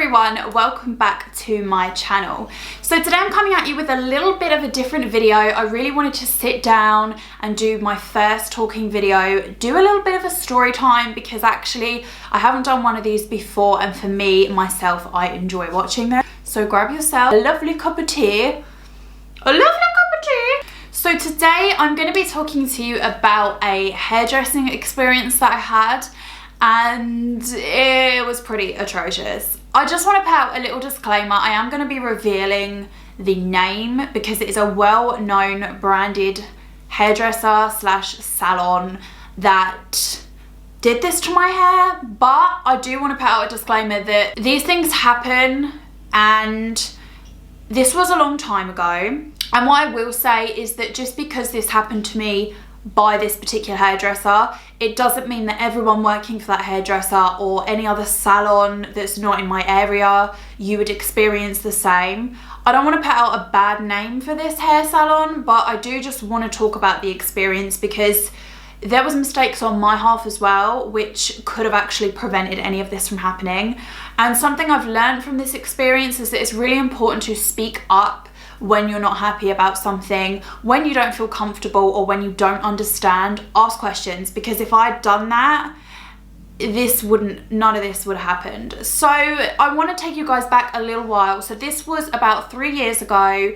everyone, welcome back to my channel. So today I'm coming at you with a little bit of a different video. I really wanted to sit down and do my first talking video, do a little bit of a story time, because actually I haven't done one of these before, and for me, myself, I enjoy watching them. So grab yourself a lovely cup of tea. So today I'm going to be talking to you about a hairdressing experience that I had, and it was pretty atrocious. I just want to put out a little disclaimer. I am going to be revealing the name because it is a well-known branded hairdresser slash salon that did this to my hair, but I do want to put out a disclaimer that these things happen, and this was a long time ago. And what I will say is that just because this happened to me by this particular hairdresser, it doesn't mean that everyone working for that hairdresser or any other salon that's not in my area, you would experience the same. I don't want to put out a bad name for this hair salon, but I do just want to talk about the experience because there was mistakes on my half as well, which could have actually prevented any of this from happening. And something I've learned from this experience is that it's really important to speak up when you're not happy about something, when you don't feel comfortable, or when you don't understand. Ask questions, because if I'd done that, none of this would have happened. So I want to take you guys back a little while. So this was about 3 years ago.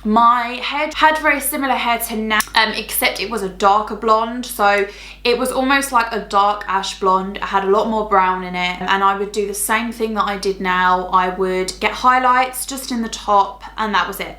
My hair had very similar hair to now, except it was a darker blonde. So it was almost like a dark ash blonde. It had a lot more brown in it, and I would do the same thing that I did now. I would get highlights just in the top, and that was it.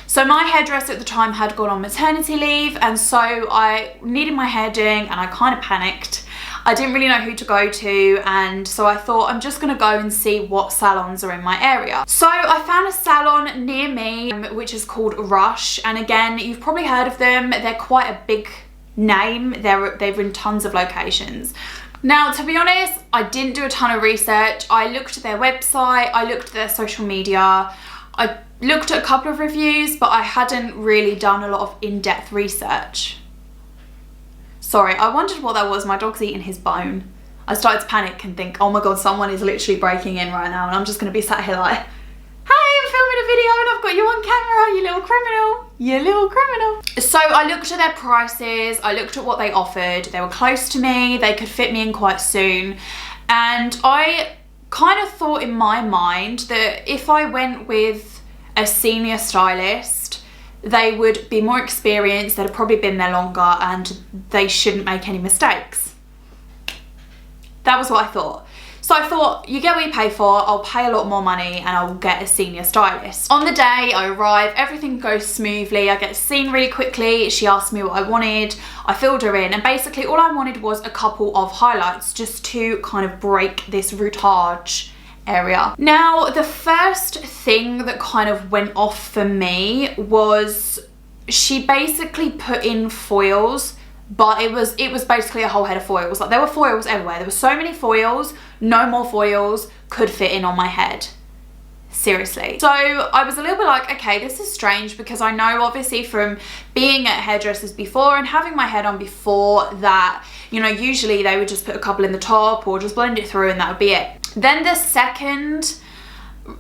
So my hairdresser at the time had gone on maternity leave, and so I needed my hair doing, and I kind of panicked. I didn't really know who to go to, and so I thought I'm just gonna go and see what salons are in my area. So I found a salon near me, which is called Rush, and again, you've probably heard of them. They're quite a big name. They've in tons of locations. Now, to be honest, I didn't do a ton of research. I looked at their website, I looked at their social media, I looked at a couple of reviews, but I hadn't really done a lot of in-depth research. Sorry, I wondered what that was. My dog's eating his bone. I started to panic and think, oh my god, someone is literally breaking in right now, and I'm just going to be sat here like, hey, I'm filming a video and I've got you on camera, you little criminal. You little criminal. So I looked at their prices, I looked at what they offered. They were close to me, they could fit me in quite soon, and I kind of thought in my mind that if I went with a senior stylist, they would be more experienced, they'd have probably been there longer, and they shouldn't make any mistakes. That was what I thought. So I thought, you get what you pay for, I'll pay a lot more money and I'll get a senior stylist. On the day I arrive, everything goes smoothly, I get seen really quickly, she asked me what I wanted, I filled her in, and basically all I wanted was a couple of highlights just to kind of break this routage area. Now, the first thing that kind of went off for me was she basically put in foils, but it was basically a whole head of foils. Like, there were foils everywhere. There were so many foils, no more foils could fit in on my head. Seriously. So I was a little bit like, okay, this is strange, because I know obviously from being at hairdressers before and having my hair done before that, you know, usually they would just put a couple in the top or just blend it through and that would be it. Then the second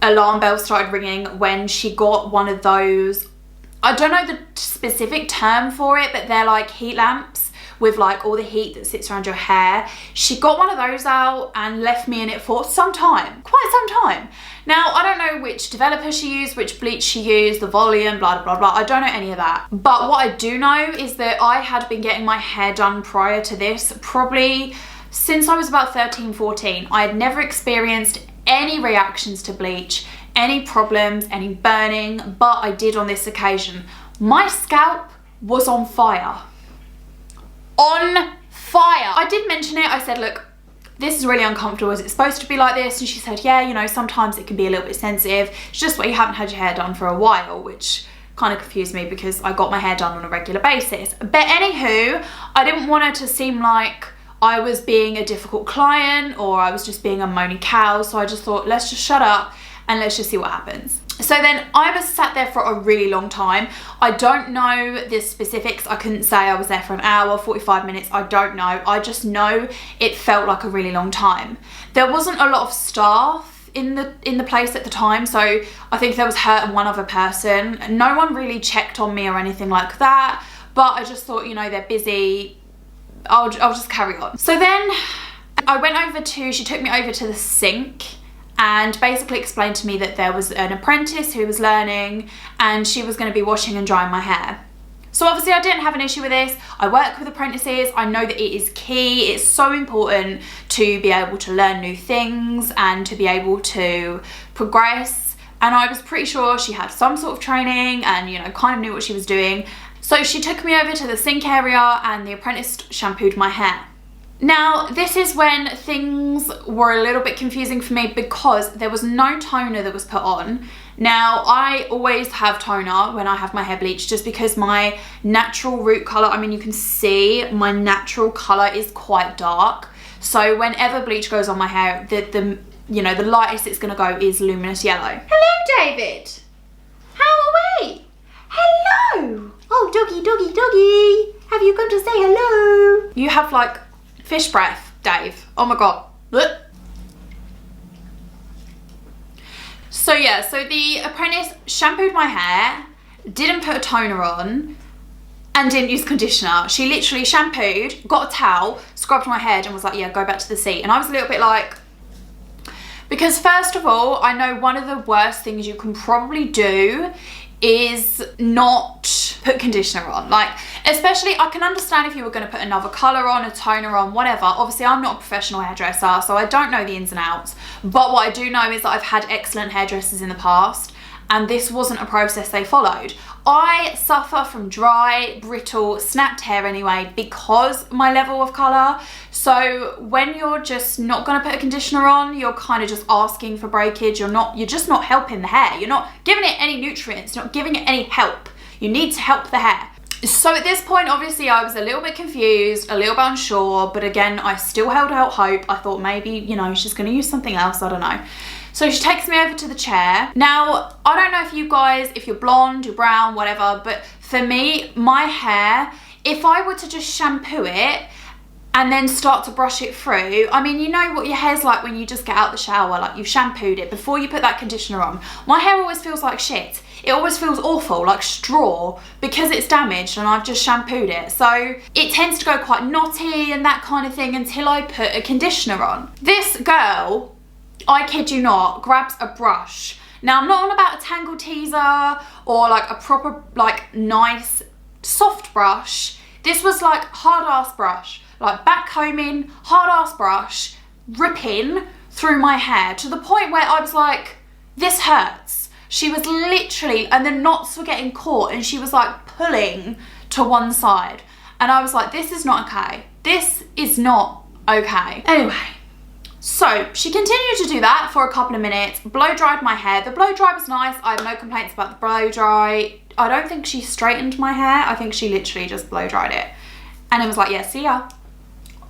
alarm bell started ringing when she got one of those, I don't know the specific term for it, but they're like heat lamps with like all the heat that sits around your hair. She got one of those out and left me in it for some time, quite some time. Now, I don't know which developer she used, which bleach she used, the volume, blah, blah, blah. I don't know any of that. But what I do know is that I had been getting my hair done prior to this, probably since I was about 13, 14. I had never experienced any reactions to bleach, any problems, any burning, but I did on this occasion. My scalp was on fire. On fire. I did mention it. I said, look, this is really uncomfortable. Is it supposed to be like this? And she said, yeah, you know, sometimes it can be a little bit sensitive. It's just where you haven't had your hair done for a while, which kind of confused me because I got my hair done on a regular basis. But anywho, I didn't want it to seem like I was being a difficult client or I was just being a moany cow. So I just thought, let's just shut up and let's just see what happens. So then I was sat there for a really long time. I don't know the specifics. I couldn't say I was there for an hour, 45 minutes. I don't know. I just know it felt like a really long time. There wasn't a lot of staff in the place at the time, so I think there was her and one other person. No one really checked on me or anything like that, but I just thought, you know, they're busy, I'll just carry on. So then I went over to, she took me over to the sink and basically explained to me that there was an apprentice who was learning and she was going to be washing and drying my hair. So obviously I didn't have an issue with this. I work with apprentices. I know that it is key. It's so important to be able to learn new things and to be able to progress. And I was pretty sure she had some sort of training and, you know, kind of knew what she was doing. So she took me over to the sink area and the apprentice shampooed my hair. Now, this is when things were a little bit confusing for me because there was no toner that was put on. Now, I always have toner when I have my hair bleached just because my natural root colour, I mean, you can see my natural colour is quite dark. So whenever bleach goes on my hair, the you know, the lightest it's going to go is luminous yellow. Hello, David. How are we? Hello. Oh, doggy, doggy, doggy. Have you come to say hello? You have like fish breath, Dave. Oh my God. Blech. So yeah, so the apprentice shampooed my hair, didn't put a toner on, and didn't use conditioner. She literally shampooed, got a towel, scrubbed my head and was like, yeah, go back to the seat. And I was a little bit like, because first of all, I know one of the worst things you can probably do is not put conditioner on. Like, especially, I can understand if you were going to put another colour on, a toner on, whatever. Obviously, I'm not a professional hairdresser, so I don't know the ins and outs. But what I do know is that I've had excellent hairdressers in the past, and this wasn't a process they followed. I suffer from dry, brittle, snapped hair anyway because my level of colour. So when you're just not going to put a conditioner on, you're kind of just asking for breakage. You're just not helping the hair. You're not giving it any nutrients, you're not giving it any help. You need to help the hair. So at this point, obviously, I was a little bit confused, a little bit unsure, but again, I still held out hope. I thought maybe, you know, she's going to use something else, I don't know. So she takes me over to the chair. Now, I don't know if you guys, if you're blonde, you're brown, whatever, but for me, my hair, if I were to just shampoo it and then start to brush it through, I mean, you know what your hair's like when you just get out the shower, like you've shampooed it before you put that conditioner on. My hair always feels like shit. It always feels awful, like straw, because it's damaged and I've just shampooed it. So it tends to go quite knotty and that kind of thing until I put a conditioner on. This girl, I kid you not, grabs a brush. Now, I'm not on about a tangle teaser or like a proper, like nice soft brush. This was like hard ass brush, like back combing, hard ass brush, ripping through my hair to the point where I was like, this hurts. She was literally, and the knots were getting caught and she was like pulling to one side. And I was like, this is not okay. This is not okay. Anyway. So she continued to do that for a couple of minutes, blow dried my hair. The blow dry was nice. I have no complaints about the blow dry. I don't think she straightened my hair. I think she literally just blow dried it. And it was like, yeah, see ya.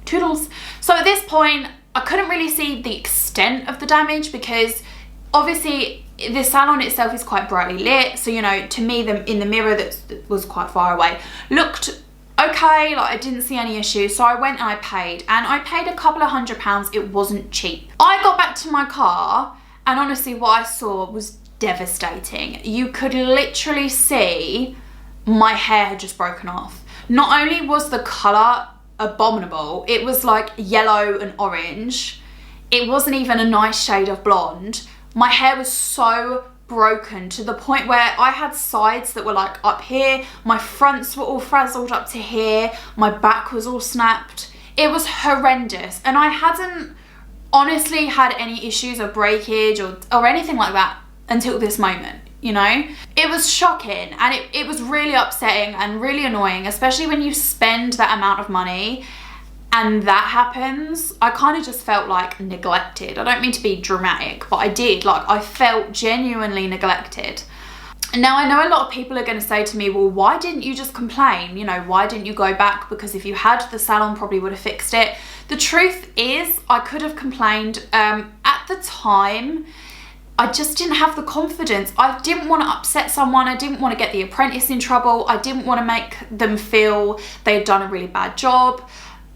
Toodles. So at this point, I couldn't really see the extent of the damage because obviously the salon itself is quite brightly lit. So, you know, to me, in the mirror that was quite far away, looked okay, like I didn't see any issues. So I went and I paid a couple of £100. It wasn't cheap. I got back to my car and honestly what I saw was devastating. You could literally see my hair had just broken off. Not only was the colour abominable, it was like yellow and orange. It wasn't even a nice shade of blonde. My hair was so broken to the point where I had sides that were like up here, my fronts were all frazzled up to here, my back was all snapped. It was horrendous and I hadn't honestly had any issues of breakage or anything like that until this moment, you know. It was shocking and it was really upsetting and really annoying, especially when you spend that amount of money and that happens. I kind of just felt like neglected. I don't mean to be dramatic, but I did. Like, I felt genuinely neglected. And now I know a lot of people are going to say to me, well, why didn't you just complain? You know, why didn't you go back? Because if you had, the salon probably would have fixed it. The truth is, I could have complained. At the time, I just didn't have the confidence. I didn't want to upset someone. I didn't want to get the apprentice in trouble. I didn't want to make them feel they had done a really bad job.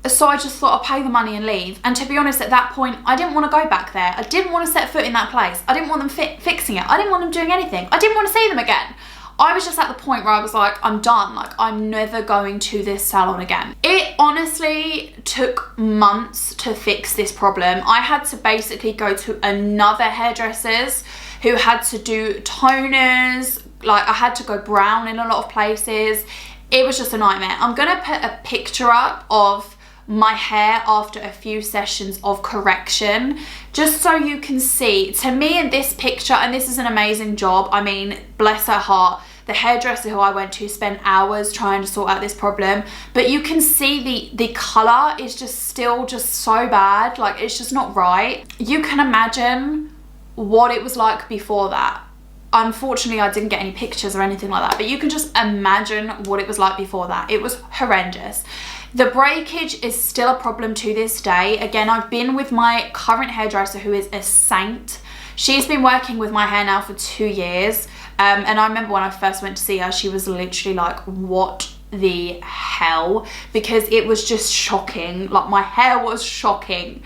So I just thought I'll pay the money and leave. And to be honest, at that point, I didn't want to go back there. I didn't want to set foot in that place. I didn't want them fixing it. I didn't want them doing anything. I didn't want to see them again. I was just at the point where I was like, I'm done. Like, I'm never going to this salon again. It honestly took months to fix this problem. I had to basically go to another hairdresser's who had to do toners. Like, I had to go brown in a lot of places. It was just a nightmare. I'm gonna put a picture up of my hair after a few sessions of correction, just so you can see. To me, in this picture, and this is an amazing job, I mean, bless her heart, the hairdresser who I went to spent hours trying to sort out this problem, but you can see the colour is just still just so bad. Like, it's just not right. You can imagine what it was like before that. Unfortunately, I didn't get any pictures or anything like that, but you can just imagine what it was like before that. It was horrendous. The breakage is still a problem to this day. Again, I've been with my current hairdresser, who is a saint. She's been working with my hair now for 2 years. And I remember when I first went to see her, she was literally like, what the hell? Because it was just shocking. Like, my hair was shocking.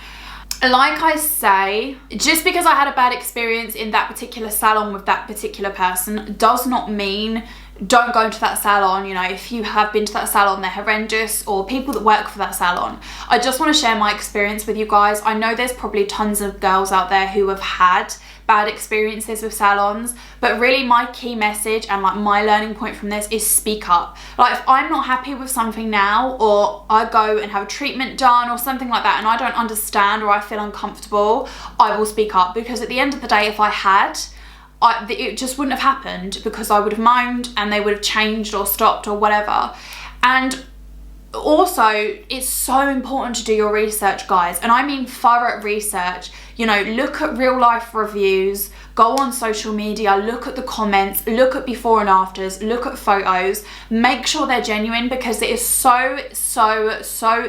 Like I say, just because I had a bad experience in that particular salon with that particular person does not mean don't go to that salon. You know, if you have been to that salon, they're horrendous, or people that work for that salon. I just want to share my experience with you guys. I know there's probably tons of girls out there who have had bad experiences with salons, but really my key message and like my learning point from this is speak up. Like, if I'm not happy with something now, or I go and have a treatment done or something like that, and I don't understand or I feel uncomfortable, I will speak up. Because at the end of the day, if I had, it just wouldn't have happened, because I would have moaned and they would have changed or stopped or whatever. And also, it's so important to do your research, guys, and I mean thorough research. You know, look at real life reviews, go on social media, look at the comments, look at before and afters, look at photos, make sure they're genuine, because it is so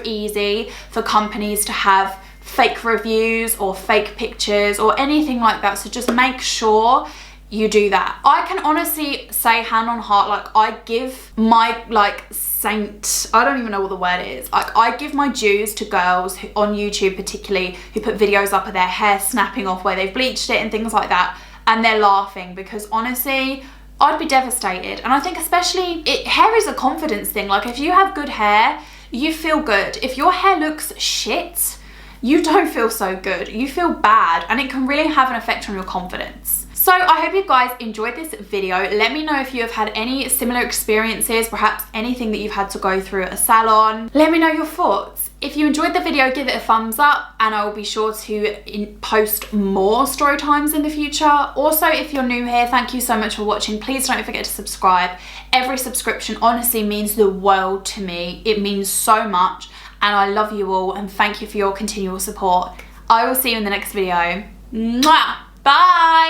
easy for companies to have fake reviews or fake pictures or anything like that. So just make sure you do that. I can honestly say, hand on heart, like, I give my saint, I don't even know what the word is, like, I give my dues to girls who, on YouTube particularly, who put videos up of their hair snapping off where they've bleached it and things like that, and they're laughing, because honestly, I'd be devastated. And I think especially, hair is a confidence thing. Like, if you have good hair, you feel good. If your hair looks shit, you don't feel so good, you feel bad, and it can really have an effect on your confidence. So I hope you guys enjoyed this video. Let me know if you have had any similar experiences, perhaps anything that you've had to go through at a salon. Let me know your thoughts. If you enjoyed the video, give it a thumbs up, and I will be sure to post more story times in the future. Also, if you're new here, thank you so much for watching. Please don't forget to subscribe. Every subscription honestly means the world to me. It means so much, and I love you all, and thank you for your continual support. I will see you in the next video. Mwah! Bye!